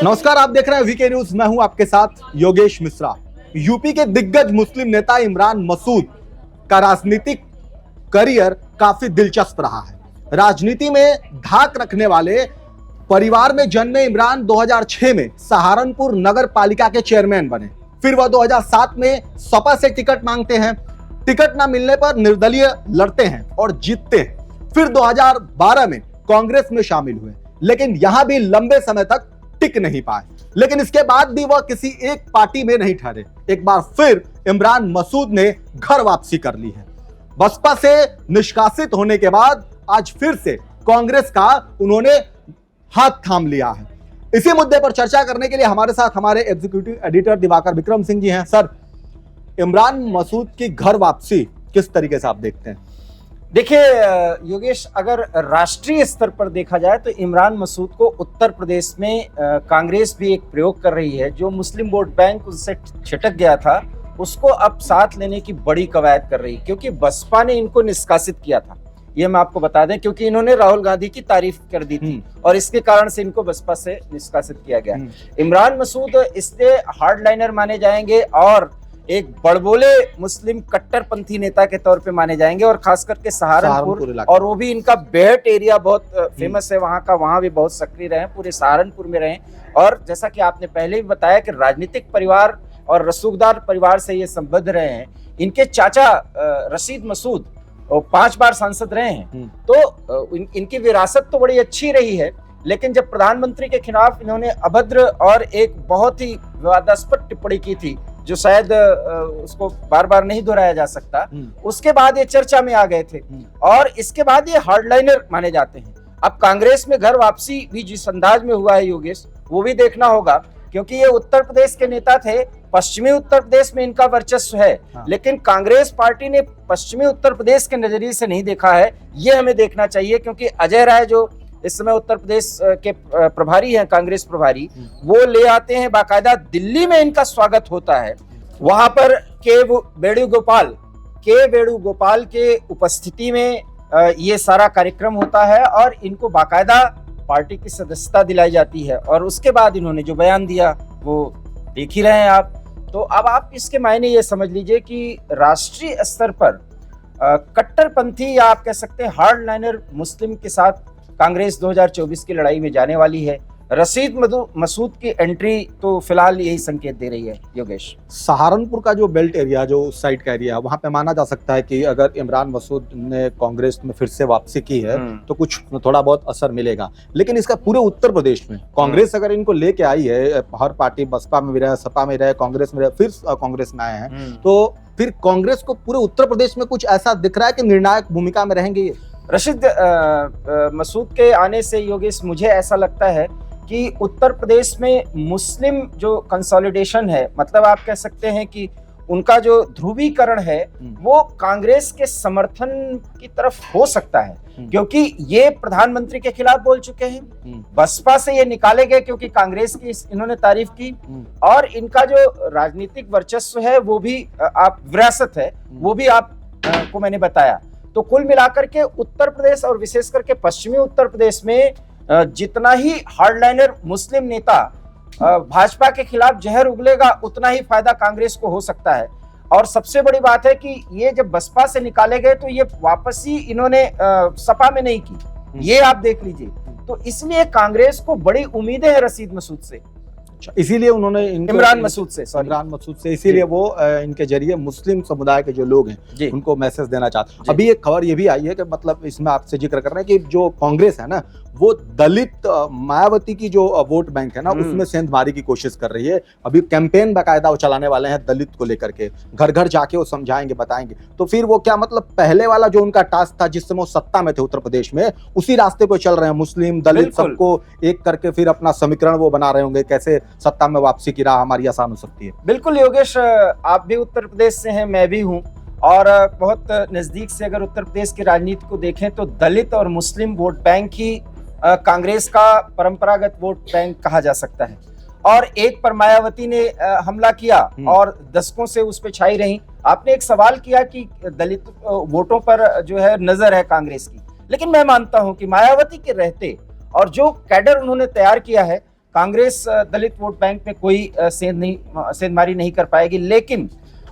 नमस्कार, आप देख रहे हैं वीके न्यूज। मैं हूं आपके साथ योगेश मिश्रा। यूपी के दिग्गज मुस्लिम नेता इमरान मसूद का राजनीतिक करियर काफी दिलचस्प रहा है। राजनीति में धाक रखने वाले परिवार में जन्मे इमरान 2006 में सहारनपुर नगर पालिका के चेयरमैन बने। फिर वह 2007 में सपा से टिकट मांगते हैं। टिकट ना मिलने पर निर्दलीय लड़ते हैं और जीतते हैं। फिर 2012 में कांग्रेस में शामिल हुए, लेकिन यहां भी लंबे समय तक टिक नहीं पाए। लेकिन इसके बाद भी वह किसी एक पार्टी में नहीं ठहरे। एक बार फिर इमरान मसूद ने घर वापसी कर ली है। बसपा से निष्कासित होने के बाद आज फिर से कांग्रेस का उन्होंने हाथ थाम लिया है। इसी मुद्दे पर चर्चा करने के लिए हमारे साथ हमारे एग्जीक्यूटिव एडिटर दिवाकर विक्रम सिंह जी हैं। सर, इमरान मसूद की घर वापसी किस तरीके से आप देखते हैं? देखिए योगेश, अगर राष्ट्रीय स्तर पर देखा जाए तो इमरान मसूद को उत्तर प्रदेश में कांग्रेस भी एक प्रयोग कर रही है। जो मुस्लिम वोट बैंक उससे छिटक गया था, उसको अब साथ लेने की बड़ी कवायद कर रही है, क्योंकि बसपा ने इनको निष्कासित किया था। ये हम आपको बता दें, क्योंकि इन्होंने राहुल गांधी की तारीफ कर दी थी और इसके कारण से इनको बसपा से निष्कासित किया गया। इमरान मसूद इसलिए हार्डलाइनर माने जाएंगे और एक बड़बोले मुस्लिम कट्टरपंथी नेता के तौर पे माने जाएंगे, और खास करके सहारनपुर, और वो भी इनका बेहट एरिया बहुत फेमस है वहाँ का। वहाँ भी बहुत सक्रिय रहे, पूरे सहारनपुर में रहे। और जैसा कि आपने पहले भी बताया कि राजनीतिक परिवार और रसूखदार परिवार से ये संबद्ध रहे हैं। इनके चाचा रशीद मसूद 5 बार सांसद रहे हैं, तो इनकी विरासत तो बड़ी अच्छी रही है। लेकिन जब प्रधानमंत्री के खिलाफ इन्होंने अभद्र और एक बहुत ही विवादास्पद टिप्पणी की थी, जो शायद उसको बार बार नहीं दोहराया जा सकता, उसके बाद ये चर्चा में आ गए थे और इसके बाद ये हार्डलाइनर माने जाते हैं। अब कांग्रेस में घर वापसी भी जिस अंदाज में हुआ है योगेश, वो भी देखना होगा, क्योंकि ये उत्तर प्रदेश के नेता थे। पश्चिमी उत्तर प्रदेश में इनका वर्चस्व है, लेकिन कांग्रेस पार्टी ने पश्चिमी उत्तर प्रदेश के नजरिए से नहीं देखा है। ये हमें देखना चाहिए, क्योंकि अजय राय जो इस समय उत्तर प्रदेश के प्रभारी हैं, कांग्रेस प्रभारी, वो ले आते हैं। बाकायदा दिल्ली में इनका स्वागत होता है। वहां पर के वेणुगोपाल के उपस्थिति में ये सारा कार्यक्रम होता है और इनको बाकायदा पार्टी की सदस्यता दिलाई जाती है। और उसके बाद इन्होंने जो बयान दिया वो देख ही रहे हैं आप। तो अब आप इसके मायने ये समझ लीजिए कि राष्ट्रीय स्तर पर कट्टरपंथी या आप कह सकते हैं हार्डलाइनर मुस्लिम के साथ कांग्रेस 2024 की लड़ाई में जाने वाली है। रशीद मसूद की एंट्री तो फिलहाल यही संकेत दे रही है योगेश। सहारनपुर का जो बेल्ट एरिया, जो उस साइड का एरिया है, वहां पे माना जा सकता है कि अगर इमरान मसूद ने कांग्रेस में फिर से वापसी की है तो कुछ थोड़ा बहुत असर मिलेगा। लेकिन इसका पूरे उत्तर प्रदेश में कांग्रेस अगर इनको लेके आई है, हर पार्टी बसपा में भी रहे, सपा में रहे, कांग्रेस में रहे, फिर कांग्रेस में आए हैं, तो फिर कांग्रेस को पूरे उत्तर प्रदेश में कुछ ऐसा दिख रहा है कि निर्णायक भूमिका में रहेंगे ये? रशीद मसूद के आने से योगेश मुझे ऐसा लगता है कि उत्तर प्रदेश में मुस्लिम जो कंसोलिडेशन है, मतलब आप कह सकते हैं कि उनका जो ध्रुवीकरण है वो कांग्रेस के समर्थन की तरफ हो सकता है, क्योंकि ये प्रधानमंत्री के खिलाफ बोल चुके हैं। बसपा से ये निकाले गए क्योंकि कांग्रेस की इन्होंने तारीफ की, और इनका जो राजनीतिक वर्चस्व है वो भी आप विरासत है वो भी आप को मैंने बताया। तो कुल मिलाकर के उत्तर प्रदेश और विशेष करके पश्चिमी उत्तर प्रदेश में जितना ही हार्डलाइनर मुस्लिम नेता भाजपा के खिलाफ जहर उगलेगा, उतना ही फायदा कांग्रेस को हो सकता है। और सबसे बड़ी बात है कि ये जब बसपा से निकाले गए तो ये वापसी इन्होंने सपा में नहीं की, ये आप देख लीजिए। तो इसलिए कांग्रेस को बड़ी उम्मीदें हैं रशीद मसूद से। इसीलिए उन्होंने इमरान मसूद से इसीलिए वो इनके जरिए मुस्लिम समुदाय के जो लोग हैं उनको मैसेज देना चाहते हैं। अभी एक खबर ये भी आई है कि मतलब इसमें आपसे जिक्र कर रहे हैं कि जो कांग्रेस है ना, वो दलित मायावती की जो वोट बैंक है ना, उसमें सेंधमारी की कोशिश कर रही है। अभी कैंपेन बाकायदा वो चलाने वाले हैं दलित को लेकर के, घर घर जाके वो समझाएंगे, बताएंगे। तो फिर वो क्या मतलब पहले वाला जो उनका टास्क था जिस समय वो सत्ता में थे उत्तर प्रदेश में, उसी रास्ते पे चल रहे हैं। मुस्लिम दलित सबको एक करके फिर अपना समीकरण वो बना रहे होंगे, कैसे सत्ता में वापसी की राह हमारी आसान हो सकती है। बिल्कुल योगेश, आप भी उत्तर प्रदेश से हैं, मैं भी हूँ, और बहुत नजदीक से अगर उत्तर प्रदेश की राजनीति को देखें तो दलित और मुस्लिम वोट बैंक ही कांग्रेस का परंपरागत वोट बैंक कहा जा सकता है। और एक पर मायावती ने हमला किया और दशकों से उस पर छाई रही। आपने एक सवाल किया कि दलित वोटों पर जो है नजर है कांग्रेस की, लेकिन मैं मानता हूं कि मायावती के रहते और जो कैडर उन्होंने तैयार किया है, कांग्रेस दलित वोट बैंक में कोई सेंधमारी नहीं कर पाएगी। लेकिन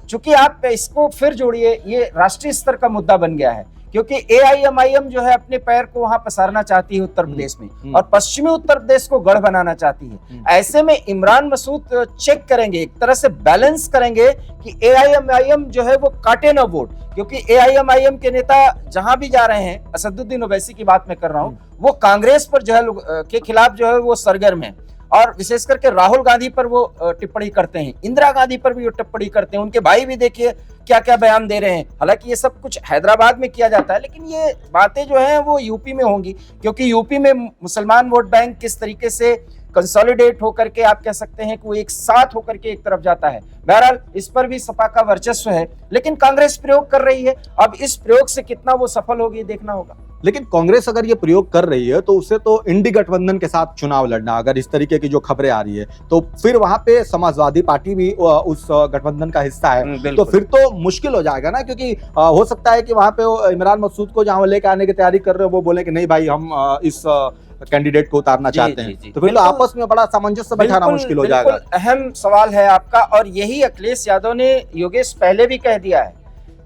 चूंकि आप इसको फिर जोड़िए, ये राष्ट्रीय स्तर का मुद्दा बन गया है, क्योंकि AIMIM जो है अपने पैर को वहां पसारना चाहती है उत्तर प्रदेश में, और पश्चिमी उत्तर प्रदेश को गढ़ बनाना चाहती है। ऐसे में इमरान मसूद चेक करेंगे, एक तरह से बैलेंस करेंगे कि AIMIM जो है वो काटे ना वोट, क्योंकि AIMIM के नेता जहां भी जा रहे हैं, असदुद्दीन ओवैसी की बात मैं कर रहा हूं, वो कांग्रेस पर जो है के खिलाफ जो है वो सरगर्म है, और विशेष करके राहुल गांधी पर वो टिप्पणी करते हैं, इंदिरा गांधी पर भी वो टिप्पणी करते हैं, उनके भाई भी देखिए क्या क्या बयान दे रहे हैं। हालांकि ये सब कुछ हैदराबाद में किया जाता है, लेकिन ये बातें जो हैं वो यूपी में होंगी, क्योंकि यूपी में मुसलमान वोट बैंक किस तरीके से कंसोलिडेट होकर के, आप कह सकते हैं कि वो एक साथ होकर के एक तरफ जाता है। बहरहाल इस पर भी सपा का वर्चस्व है, लेकिन कांग्रेस प्रयोग कर रही है। अब इस प्रयोग से कितना वो सफल होगी देखना होगा। लेकिन कांग्रेस अगर ये प्रयोग कर रही है तो उसे तो इंडी गठबंधन के साथ चुनाव लड़ना, अगर इस तरीके की जो खबरें आ रही है, तो फिर वहां पे समाजवादी पार्टी भी उस गठबंधन का हिस्सा है, तो फिर तो मुश्किल हो जाएगा ना, क्योंकि हो सकता है कि वहां पे इमरान मसूद को जहां लेके आने की तैयारी कर रहे हो वो बोले कि नहीं भाई हम इस कैंडिडेट को उतारना चाहते हैं, तो फिर तो आपस में बड़ा सामंजस्य बैठाना मुश्किल हो जाएगा। अहम सवाल है आपका, और यही अखिलेश यादव ने, योगेश पहले भी कह दिया है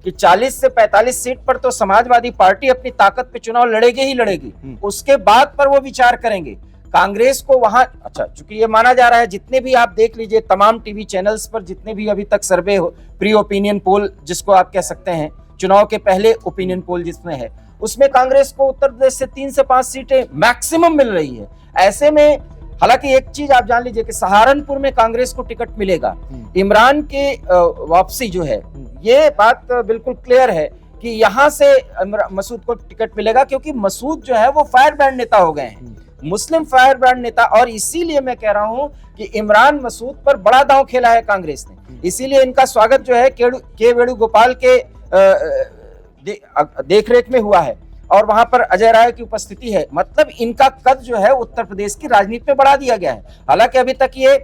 कि 40 से 45 सीट पर तो समाजवादी पार्टी अपनी ताकत पे चुनाव लड़ेगी ही लड़ेगी, उसके बाद पर वो विचार करेंगे। कांग्रेस को वहां, अच्छा चूंकि ये माना जा रहा है, जितने भी आप देख लीजिए तमाम टीवी चैनल्स पर जितने भी अभी तक सर्वे हो, प्री ओपिनियन पोल जिसको आप कह सकते हैं, चुनाव के पहले ओपिनियन पोल जिसमें है, उसमें कांग्रेस को उत्तर प्रदेश से 3 से 5 सीटें मैक्सिमम मिल रही है। ऐसे में हालांकि एक चीज आप जान लीजिए कि सहारनपुर में कांग्रेस को टिकट मिलेगा। इमरान के वापसी जो है, ये बात बिल्कुल क्लियर है कि यहाँ से मसूद को टिकट मिलेगा, क्योंकि मसूद जो है वो फायर ब्रांड नेता हो गए हैं, मुस्लिम फायर ब्रांड नेता। और इसीलिए मैं कह रहा हूं कि इमरान मसूद पर बड़ा दांव खेला है कांग्रेस ने, इसीलिए इनका स्वागत जो है के वेणुगोपाल के देखरेख में हुआ है, और वहां पर अजय राय की उपस्थिति है। मतलब इनका कद जो है उत्तर प्रदेश की राजनीति में बढ़ा दिया गया है। हालांकि अभी तक ये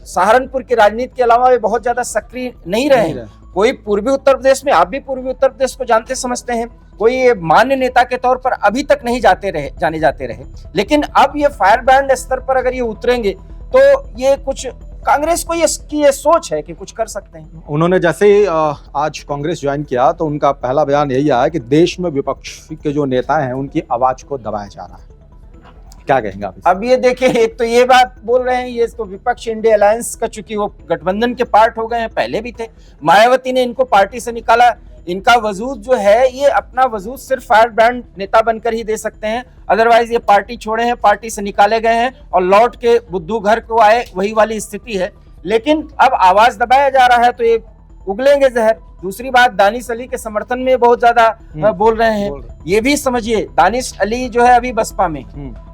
सहारनपुर की राजनीति के अलावा वे बहुत ज्यादा सक्रिय नहीं रहे। कोई पूर्वी उत्तर प्रदेश में, आप भी पूर्वी उत्तर प्रदेश को जानते समझते हैं, कोई मान्य नेता के तौर पर अभी तक नहीं जाने जाते रहे। लेकिन अब ये फायर ब्रांड स्तर पर अगर ये उतरेंगे तो ये कुछ कांग्रेस को ये सोच है कि कुछ कर सकते हैं। उन्होंने जैसे ही आज कांग्रेस ज्वाइन किया तो उनका पहला बयान यही आया कि देश में विपक्ष के जो नेता हैं उनकी आवाज को दबाया जा रहा है। क्या कहेंगे आप? अब ये देखिए, एक तो ये बात बोल रहे हैं, ये तो विपक्ष इंडिया अलायंस का, चूंकि वो गठबंधन के पार्ट हो गए हैं, पहले भी थे, मायावती ने इनको पार्टी से निकाला। इनका वजूद जो है, ये अपना वजूद सिर्फ फायर ब्रांड नेता बनकर ही दे सकते हैं, अदरवाइज ये पार्टी छोड़े हैं, पार्टी से निकाले गए हैं और लौट के बुद्धू घर को आए, वही वाली स्थिति है। लेकिन अब आवाज दबाया जा रहा है तो ये उगलेंगे जहर। दूसरी बात, दानिश अली के समर्थन में बहुत ज्यादा बोल रहे हैं। ये भी समझिए, दानिश अली जो है अभी बसपा में,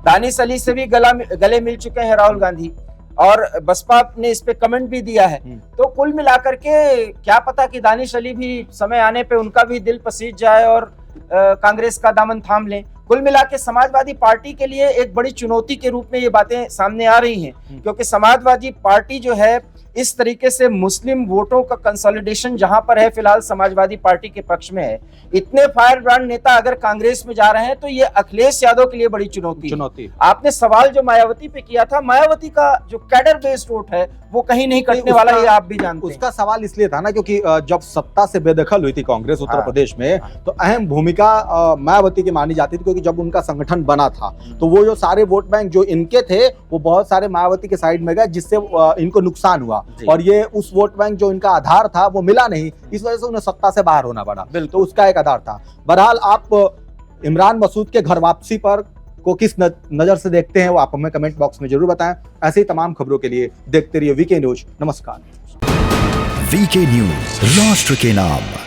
दानिश अली से भी गले मिल चुके हैं राहुल गांधी, और बसपा ने इस पे कमेंट भी दिया है। तो कुल मिलाकर के क्या पता कि दानिश अली भी समय आने पे उनका भी दिल पसीज जाए और कांग्रेस का दामन थाम लें। कुल मिला के समाजवादी पार्टी के लिए एक बड़ी चुनौती के रूप में ये बातें सामने आ रही हैं, क्योंकि समाजवादी पार्टी जो है इस तरीके से मुस्लिम वोटों का कंसोलिडेशन जहां पर है, फिलहाल समाजवादी पार्टी के पक्ष में है। इतने फायर ब्रांड नेता अगर कांग्रेस में जा रहे हैं तो ये अखिलेश यादव के लिए बड़ी चुनौती। आपने सवाल जो मायावती पे किया था, मायावती का जो कैडर बेस्ड वोट है वो कहीं नहीं कटने वाला, ये आप भी जानते हैं। उसका सवाल इसलिए था ना क्योंकि जब सत्ता से बेदखल हुई थी कांग्रेस उत्तर प्रदेश में, तो अहम भूमिका मायावती की मानी जाती थी, क्योंकि जब उनका संगठन बना था तो वो जो सारे वोट बैंक जो इनके थे वो बहुत सारे मायावती के साइड में गए, जिससे इनको नुकसान हुआ, और ये उस वोट बैंक जो इनका आधार था वो मिला नहीं, इस वजह से उन्हें सत्ता से बाहर होना पड़ा। तो उसका एक आधार था। बहरहाल आप इमरान मसूद के घर वापसी पर को किस नजर से देखते हैं वो आप हमें कमेंट बॉक्स में जरूर बताएं। ऐसे ही तमाम खबरों के लिए देखते रहिए वीके न्यूज। नमस्कार। वीके न्यूज, राष्ट्र के नाम।